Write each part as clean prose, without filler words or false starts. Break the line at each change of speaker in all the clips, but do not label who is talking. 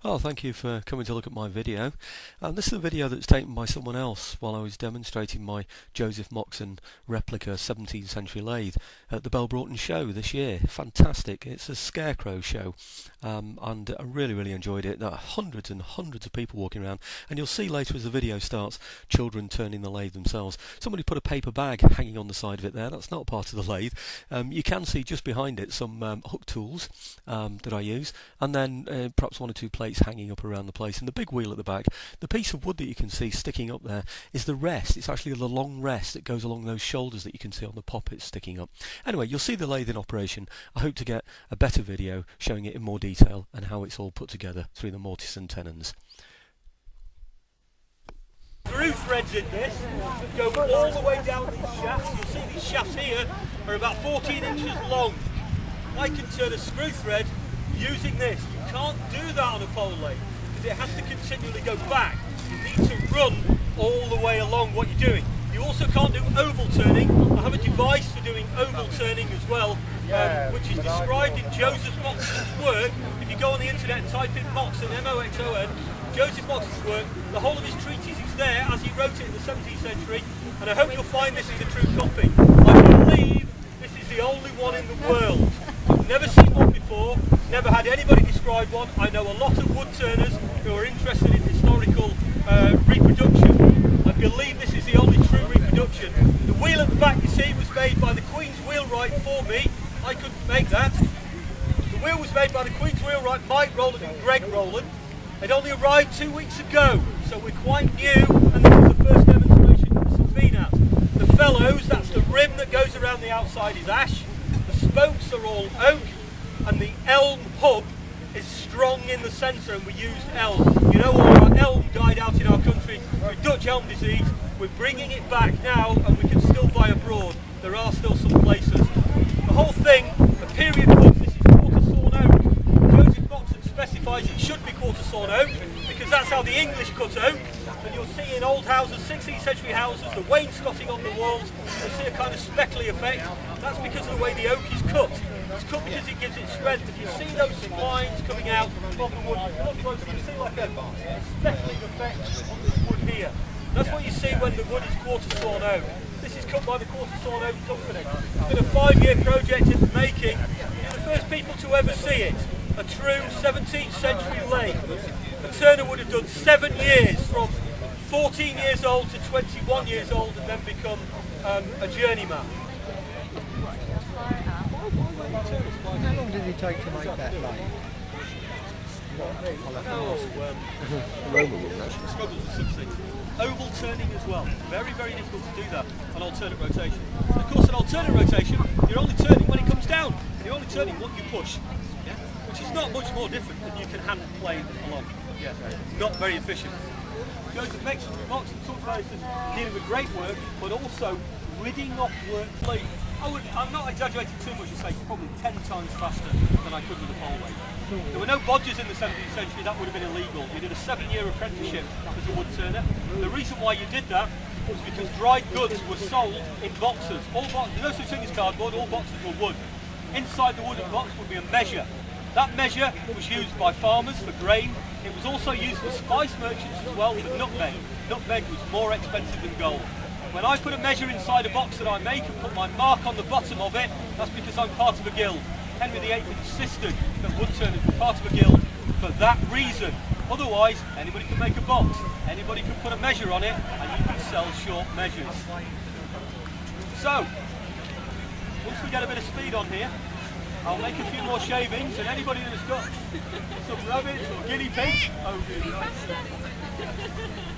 Oh, thank you for coming to look at my video. This is a video that's taken by someone else while I was demonstrating my Josef Moxon replica 17th century lathe at the Belbroughton show this year. Fantastic. It's a Scarecrow show, and I really enjoyed it. There are hundreds and hundreds of people walking around, and you'll see later as the video starts children turning the lathe themselves. Somebody put a paper bag hanging on the side of it there. That's not part of the lathe. You can see just behind it some hook tools that I use, and then perhaps one or two plates hanging up around the place, and the big wheel at the back. The piece of wood that you can see sticking up there is the rest. It's actually the long rest that goes along those shoulders that you can see on the poppets sticking up. Anyway, you'll see the lathe in operation. I hope to get a better video showing it in more detail and how it's all put together through the mortise and tenons.
Screw threads in this go all the way down these shafts. You'll see these shafts here are about 14 inches long. I can turn a screw thread using this. You can't do that on a pole lathe because it has to continually go back. You need to run all the way along what you're doing. You also can't do oval turning. I have a device for doing oval turning as well, which is described in Josef Moxon's work. If you go on the internet and type in Moxon, M-O-X-O-N, Josef Moxon's work, the whole of his treatise is there as he wrote it in the 17th century, and I hope you'll find this is a true copy. I believe this is the only one in the world. I've never seen one before, never had anybody describe one. I know a lot of wood turners who are interested in historical reproduction. I believe this is the only true reproduction. The wheel at the back you see was made by the Queen's wheelwright for me. I couldn't make that. The wheel was made by the Queen's wheelwright Mike Rowland and Greg Rowland. It only arrived 2 weeks ago, so we're quite new, and this is the first demonstration this has been at. The fellows, that's the rim that goes around the outside, is ash. The spokes are all oak, and the elm hub is strong in the centre, and we used elm. You know, all our elm died out in our country through Dutch elm disease. We're bringing it back now, and we can still buy abroad. There are still some places. The whole thing, a period wood, this is quarter sawn oak. Josef Moxon specifies it should be quarter sawn oak, because that's how the English cut oak. And you'll see in old houses, 16th century houses, the wainscoting on the walls, you'll see a kind of speckly effect. That's because of the way the oak is cut. It's cut because it gives it strength. If you see those spines coming out of the wood, if you look closer, you see like a speckling effect on this wood here. That's what you see when the wood is quarter sawn oak. This is cut by the quarter sawn oak company. It's been a 5-year project in the making. You're the first people to ever see it. A true 17th century lathe. A turner would have done 7 years, from 14 years old to 21 years old, and then become a journeyman.
How long did it take to make that lathe?
Struggles with something. Oval turning as well. Very difficult to do that on alternate rotation. And of course, an alternate rotation, you're only turning when it comes down. And you're only turning what you push. Yeah? Which is not much more different than you can hand play along. Yeah. Not very efficient. Josef Moxon talks about this as dealing with great work, but also ridding off work late. I'm not exaggerating too much to say probably 10 times faster than I could with a pole lathe. There were no bodges in the 17th century, that would have been illegal. You did a 7-year apprenticeship as a wood turner. The reason why you did that was because dried goods were sold in boxes. There's no such thing as cardboard, all boxes were wood. Inside the wooden box would be a measure. That measure was used by farmers for grain. It was also used for spice merchants as well for nutmeg. Nutmeg was more expensive than gold. When I put a measure inside a box that I make and put my mark on the bottom of it, that's because I'm part of a guild. Henry VIII insisted that wood turners were part of a guild for that reason. Otherwise, anybody can make a box, anybody can put a measure on it, and you can sell short measures. So, once we get a bit of speed on here, I'll make a few more shavings, and anybody that's got some rabbits or guinea pigs, oh really?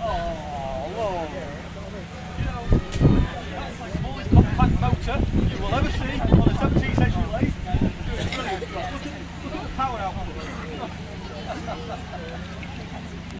Oh, Lord. You know, that's my smallest compact motor.